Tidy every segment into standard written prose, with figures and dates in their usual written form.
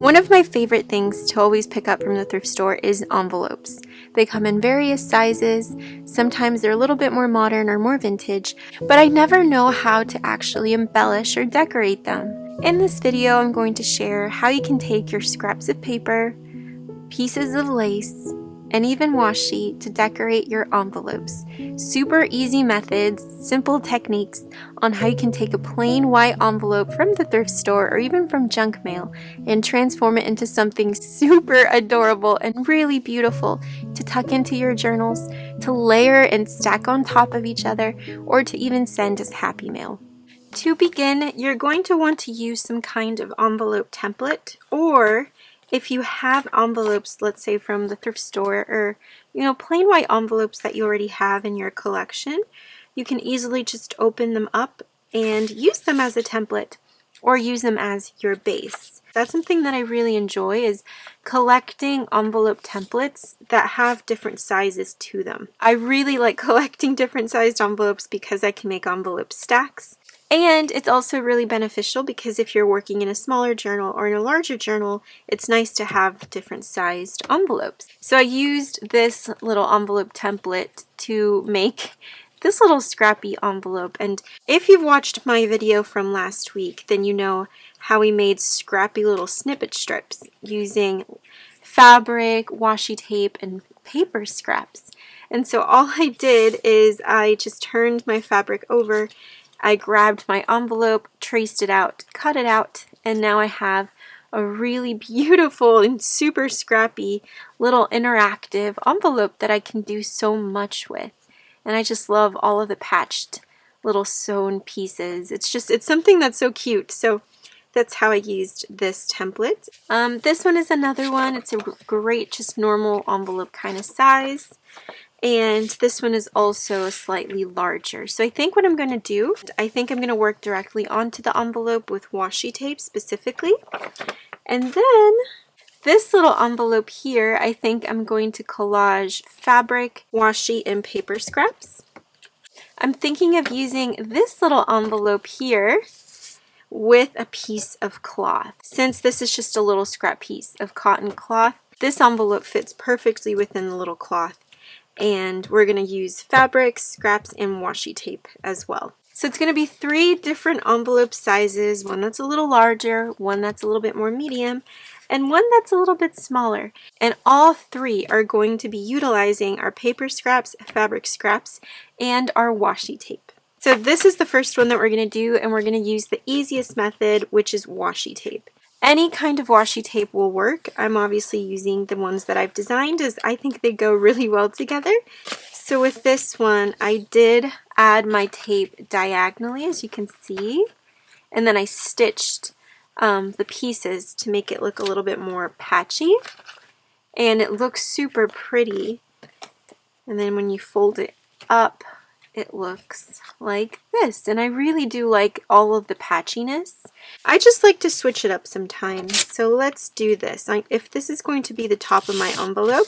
One of my favorite things to always pick up from the thrift store is envelopes. They come in various sizes. Sometimes they're a little bit more modern or more vintage, but I never know how to actually embellish or decorate them. In this video, I'm going to share how you can take your scraps of paper, pieces of lace, and even washi to decorate your envelopes. Super easy methods, simple techniques on how you can take a plain white envelope from the thrift store or even from junk mail and transform it into something super adorable and really beautiful to tuck into your journals, to layer and stack on top of each other, or to even send as happy mail. To begin, you're going to want to use some kind of envelope template, or if you have envelopes, let's say from the thrift store, or plain white envelopes that you already have in your collection, you can easily just open them up and use them as a template or use them as your base. That's something that I really enjoy, is collecting envelope templates that have different sizes to them. I really like collecting different sized envelopes because I can make envelope stacks. And it's also really beneficial because if you're working in a smaller journal or in a larger journal, it's nice to have different sized envelopes. So I used this little envelope template to make this little scrappy envelope. And if you've watched my video from last week, then you know how we made scrappy little snippet strips using fabric, washi tape, and paper scraps. And so all I did is I just turned my fabric over, I grabbed my envelope, traced it out, cut it out, and now I have a really beautiful and super scrappy little interactive envelope that I can do so much with. And I just love all of the patched little sewn pieces. It's something that's so cute. So that's how I used this template. This one is another one. It's a great, just normal envelope kind of size. And this one is also a slightly larger. So I think what I'm going to do, I think I'm going to work directly onto the envelope with washi tape specifically. And then this little envelope here, I think I'm going to collage fabric, washi, and paper scraps. I'm thinking of using this little envelope here with a piece of cloth. Since this is just a little scrap piece of cotton cloth, this envelope fits perfectly within the little cloth. And we're going to use fabric, scraps, and washi tape as well. So it's going to be 3 different envelope sizes, one that's a little larger, one that's a little bit more medium, and one that's a little bit smaller. And all 3 are going to be utilizing our paper scraps, fabric scraps, and our washi tape. So this is the first one that we're going to do, and we're going to use the easiest method, which is washi tape. Any kind of washi tape will work. I'm obviously using the ones that I've designed as I think they go really well together. So with this one, I did add my tape diagonally, as you can see, and then I stitched the pieces to make it look a little bit more patchy, and it looks super pretty. And then when you fold it up, it looks like this, and I really do like all of the patchiness. I just like to switch it up sometimes, so let's do this. If this is going to be the top of my envelope,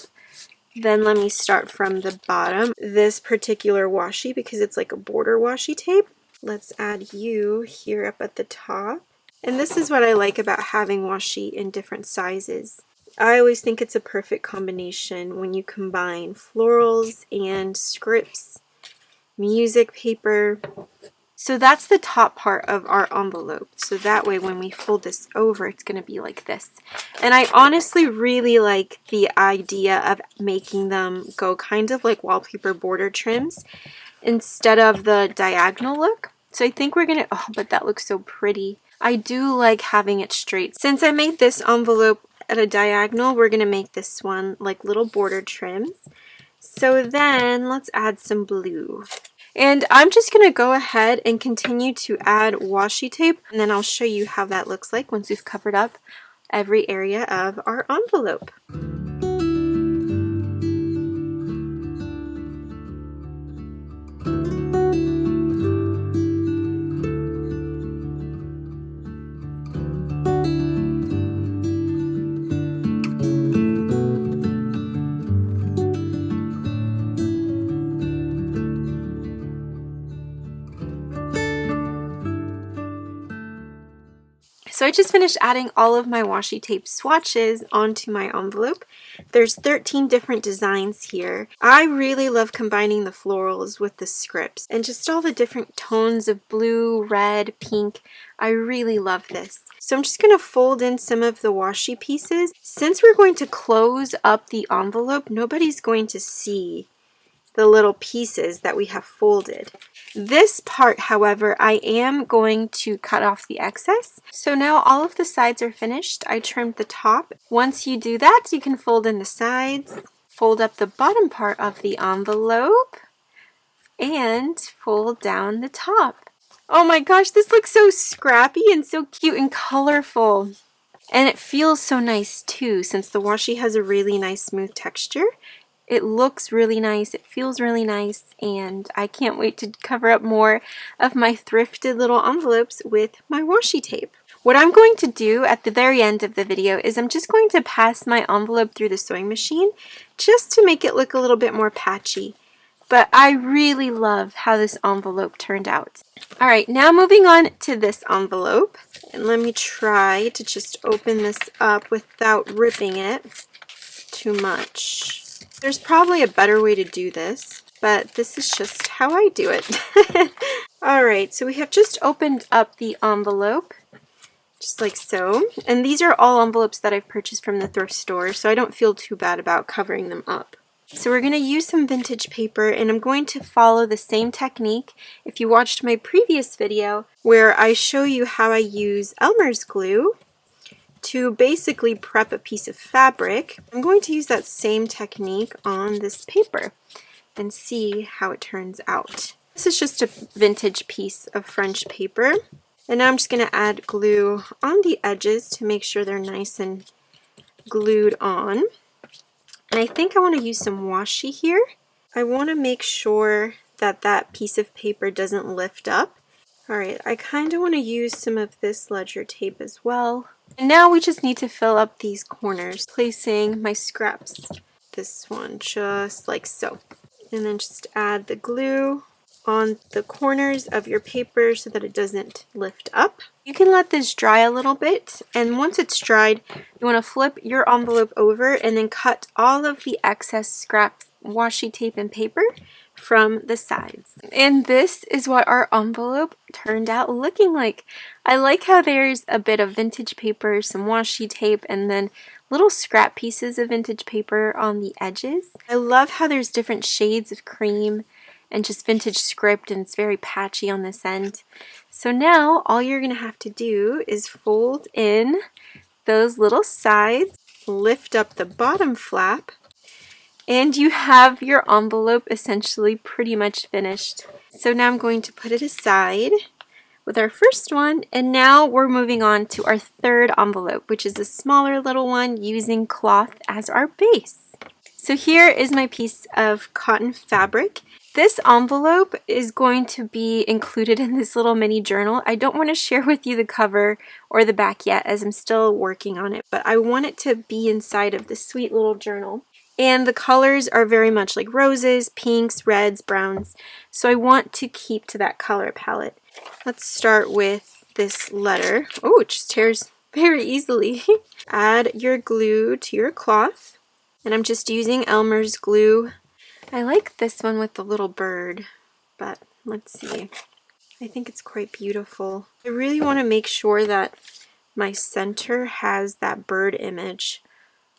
then let me start from the bottom. This particular washi, because it's like a border washi tape, let's add you here up at the top. And this is what I like about having washi in different sizes. I always think it's a perfect combination when you combine florals and scripts, music paper. So that's the top part of our envelope. So that way when we fold this over, it's going to be like this. And I honestly really like the idea of making them go kind of like wallpaper border trims instead of the diagonal look. So I think we're going to, oh, but that looks so pretty. I do like having it straight. Since I made this envelope at a diagonal, we're going to make this one like little border trims. So then let's add some blue. And I'm just going to go ahead and continue to add washi tape, and then I'll show you how that looks like once we've covered up every area of our envelope. So I just finished adding all of my washi tape swatches onto my envelope. There's 13 different designs here. I really love combining the florals with the scripts and just all the different tones of blue, red, pink. I really love this. So I'm just going to fold in some of the washi pieces. Since we're going to close up the envelope, nobody's going to see the little pieces that we have folded. This part, however, I am going to cut off the excess. So now all of the sides are finished. I trimmed the top. Once you do that, you can fold in the sides, fold up the bottom part of the envelope, and fold down the top. Oh my gosh, this looks so scrappy and so cute and colorful. And it feels so nice too, since the washi has a really nice smooth texture. It looks really nice, it feels really nice, and I can't wait to cover up more of my thrifted little envelopes with my washi tape. What I'm going to do at the very end of the video is I'm just going to pass my envelope through the sewing machine just to make it look a little bit more patchy. But I really love how this envelope turned out. Alright, now moving on to this envelope. And let me try to just open this up without ripping it too much. There's probably a better way to do this, but this is just how I do it. Alright, so we have just opened up the envelope, just like so. And these are all envelopes that I've purchased from the thrift store, so I don't feel too bad about covering them up. So we're going to use some vintage paper, and I'm going to follow the same technique. If you watched my previous video where I show you how I use Elmer's glue to basically prep a piece of fabric, I'm going to use that same technique on this paper and see how it turns out. This is just a vintage piece of French paper, and now I'm just going to add glue on the edges to make sure they're nice and glued on. And I think I want to use some washi here. I want to make sure that that piece of paper doesn't lift up. Alright, I kind of want to use some of this ledger tape as well. And now we just need to fill up these corners, placing my scraps, this one just like so. And then just add the glue on the corners of your paper so that it doesn't lift up. You can let this dry a little bit, and once it's dried, you want to flip your envelope over and then cut all of the excess scrap washi tape and paper from the sides. And this is what our envelope turned out looking like. I like how there's a bit of vintage paper, some washi tape, and then little scrap pieces of vintage paper on the edges. I love how there's different shades of cream and just vintage script, and it's very patchy on this end. So now all you're going to have to do is fold in those little sides, lift up the bottom flap, and you have your envelope essentially pretty much finished. So now I'm going to put it aside with our first one, and now we're moving on to our third envelope, which is a smaller little one using cloth as our base. So here is my piece of cotton fabric. This envelope is going to be included in this little mini journal. I don't want to share with you the cover or the back yet, as I'm still working on it, but I want it to be inside of this sweet little journal. And the colors are very much like roses, pinks, reds, browns, so I want to keep to that color palette. Let's start with this letter. Oh, it just tears very easily. Add your glue to your cloth, and I'm just using Elmer's glue. I like this one with the little bird, but let's see. I think it's quite beautiful. I really want to make sure that my center has that bird image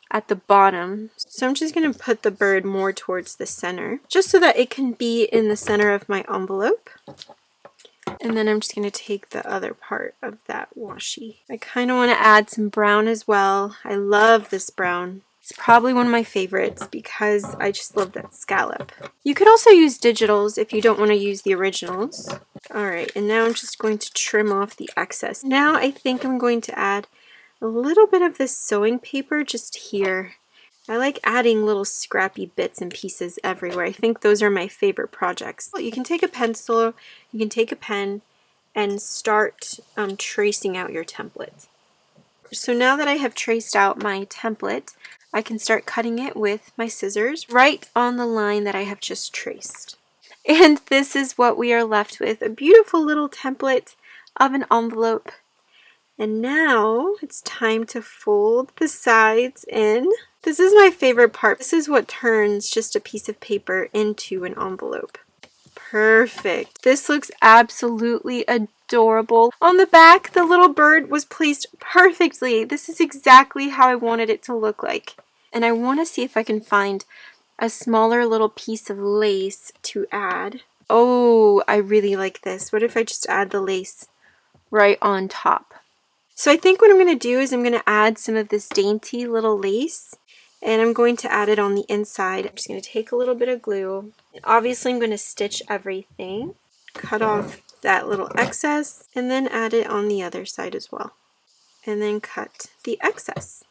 at the bottom. So I'm just going to put the bird more towards the center, just so that it can be in the center of my envelope. And then I'm just going to take the other part of that washi. I kind of want to add some brown as well. I love this brown. It's probably one of my favorites because I just love that scallop. You could also use digitals if you don't want to use the originals. Alright, and now I'm just going to trim off the excess. Now I think I'm going to add a little bit of this sewing paper just here. I like adding little scrappy bits and pieces everywhere. I think those are my favorite projects. You can take a pencil, you can take a pen, and start tracing out your template. So now that I have traced out my template, I can start cutting it with my scissors right on the line that I have just traced. And this is what we are left with, a beautiful little template of an envelope. And now it's time to fold the sides in. This is my favorite part. This is what turns just a piece of paper into an envelope. Perfect. This looks absolutely adorable. On the back, the little bird was placed perfectly. This is exactly how I wanted it to look like. And I want to see if I can find a smaller little piece of lace to add. Oh, I really like this. What if I just add the lace right on top? So I think what I'm going to do is I'm going to add some of this dainty little lace, and I'm going to add it on the inside. I'm just going to take a little bit of glue. Obviously I'm going to stitch everything, cut off that little excess, and then add it on the other side as well. And then cut the excess.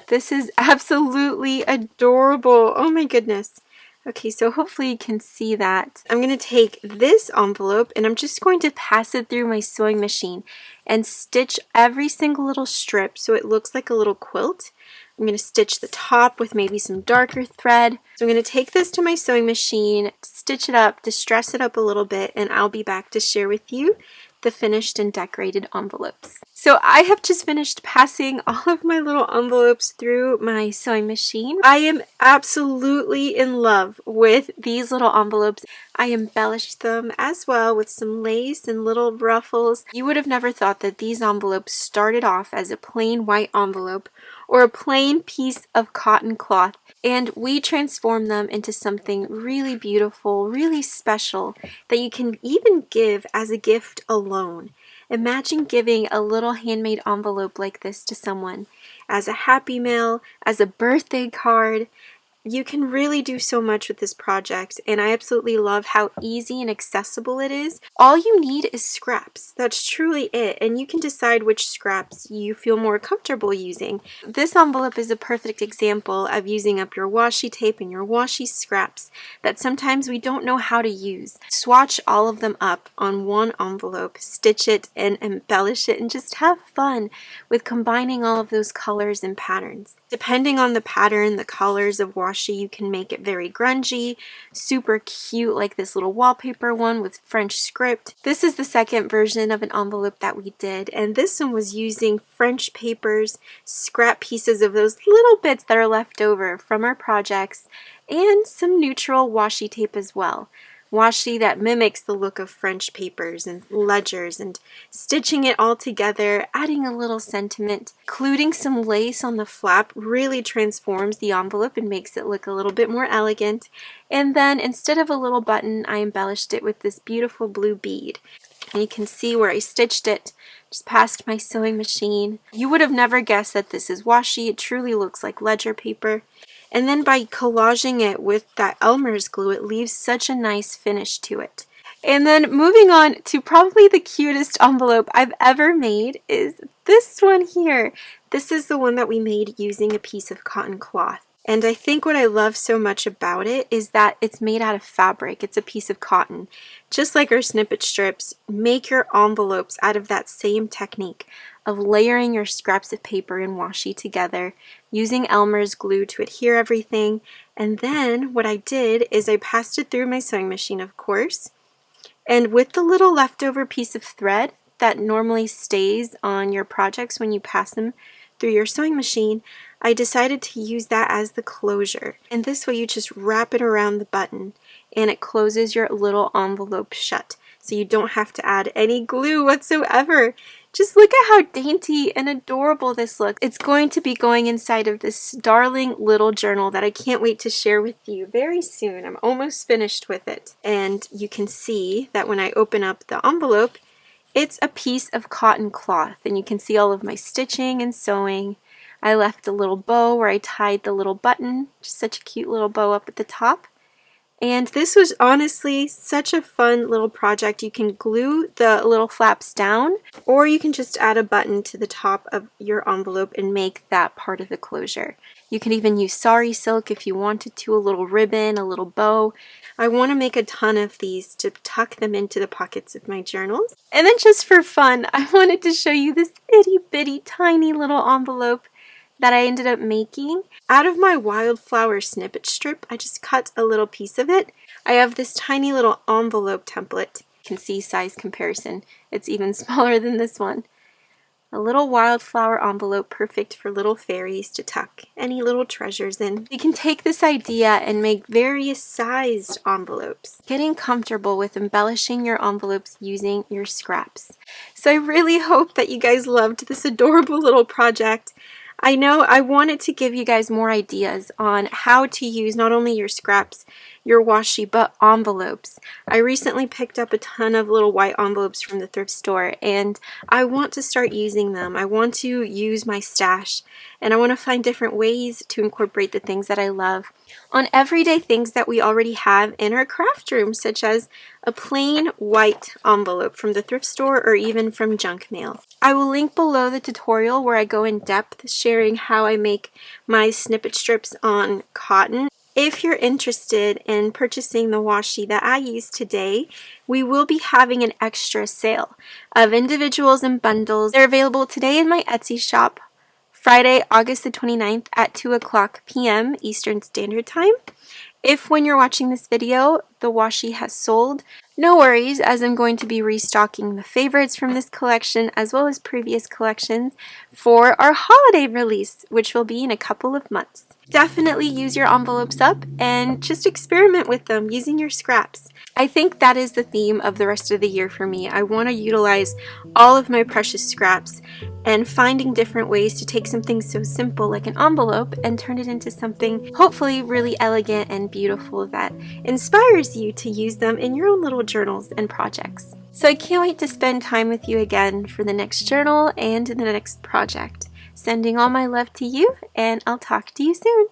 This is absolutely adorable. Oh my goodness. Okay, so hopefully you can see that. I'm going to take this envelope and I'm just going to pass it through my sewing machine and stitch every single little strip so it looks like a little quilt. I'm going to stitch the top with maybe some darker thread. So I'm going to take this to my sewing machine, stitch it up, distress it up a little bit, and I'll be back to share with you the finished and decorated envelopes. So I have just finished passing all of my little envelopes through my sewing machine. I am absolutely in love with these little envelopes. I embellished them as well with some lace and little ruffles. You would have never thought that these envelopes started off as a plain white envelope or a plain piece of cotton cloth, and we transform them into something really beautiful, really special that you can even give as a gift alone. Imagine giving a little handmade envelope like this to someone as a happy mail, as a birthday card. You can really do so much with this project, and I absolutely love how easy and accessible it is. All you need is scraps. That's truly it, and you can decide which scraps you feel more comfortable using. This envelope is a perfect example of using up your washi tape and your washi scraps that sometimes we don't know how to use. Swatch all of them up on one envelope, stitch it and embellish it, and just have fun with combining all of those colors and patterns. Depending on the pattern, the colors of washi, you can make it very grungy, super cute, like this little wallpaper one with French script. This is the second version of an envelope that we did, and this one was using French papers, scrap pieces of those little bits that are left over from our projects, and some neutral washi tape as well. Washi that mimics the look of French papers and ledgers, and stitching it all together, adding a little sentiment, including some lace on the flap really transforms the envelope and makes it look a little bit more elegant. And then instead of a little button, I embellished it with this beautiful blue bead. And you can see where I stitched it just past my sewing machine. You would have never guessed that this is washi. It truly looks like ledger paper. And then by collaging it with that Elmer's glue, it leaves such a nice finish to it. And then moving on to probably the cutest envelope I've ever made is this one here. This is the one that we made using a piece of cotton cloth. And I think what I love so much about it is that it's made out of fabric. It's a piece of cotton. Just like our snippet strips, make your envelopes out of that same technique of layering your scraps of paper and washi together, using Elmer's glue to adhere everything. And then what I did is I passed it through my sewing machine, of course, and with the little leftover piece of thread that normally stays on your projects when you pass them through your sewing machine, I decided to use that as the closure. And this way you just wrap it around the button and it closes your little envelope shut. So you don't have to add any glue whatsoever. Just look at how dainty and adorable this looks. It's going to be going inside of this darling little journal that I can't wait to share with you very soon. I'm almost finished with it. And you can see that when I open up the envelope, it's a piece of cotton cloth. And you can see all of my stitching and sewing. I left a little bow where I tied the little button, just such a cute little bow up at the top. And this was honestly such a fun little project. You can glue the little flaps down, or you can just add a button to the top of your envelope and make that part of the closure. You can even use sari silk if you wanted to, a little ribbon, a little bow. I want to make a ton of these to tuck them into the pockets of my journals. And then just for fun, I wanted to show you this itty bitty tiny little envelope that I ended up making. Out of my wildflower snippet strip, I just cut a little piece of it. I have this tiny little envelope template. You can see size comparison. It's even smaller than this one. A little wildflower envelope, perfect for little fairies to tuck any little treasures in. You can take this idea and make various sized envelopes, getting comfortable with embellishing your envelopes using your scraps. So I really hope that you guys loved this adorable little project. I know I wanted to give you guys more ideas on how to use not only your scraps, your washi, but envelopes. I recently picked up a ton of little white envelopes from the thrift store, and I want to start using them. I want to use my stash, and I want to find different ways to incorporate the things that I love on everyday things that we already have in our craft room, such as a plain white envelope from the thrift store or even from junk mail. I will link below the tutorial where I go in depth sharing how I make my snippet strips on cotton. If you're interested in purchasing the washi that I use today, we will be having an extra sale of individuals and bundles. They're available today in my Etsy shop, Friday, August the 29th at 2:00 p.m. Eastern Standard Time. If when you're watching this video, the washi has sold, no worries, as I'm going to be restocking the favorites from this collection as well as previous collections for our holiday release, which will be in a couple of months. Definitely use your envelopes up and just experiment with them using your scraps. I think that is the theme of the rest of the year for me. I want to utilize all of my precious scraps and finding different ways to take something so simple like an envelope and turn it into something hopefully really elegant and beautiful that inspires you to use them in your own little journals and projects. So I can't wait to spend time with you again for the next journal and the next project. Sending all my love to you, and I'll talk to you soon.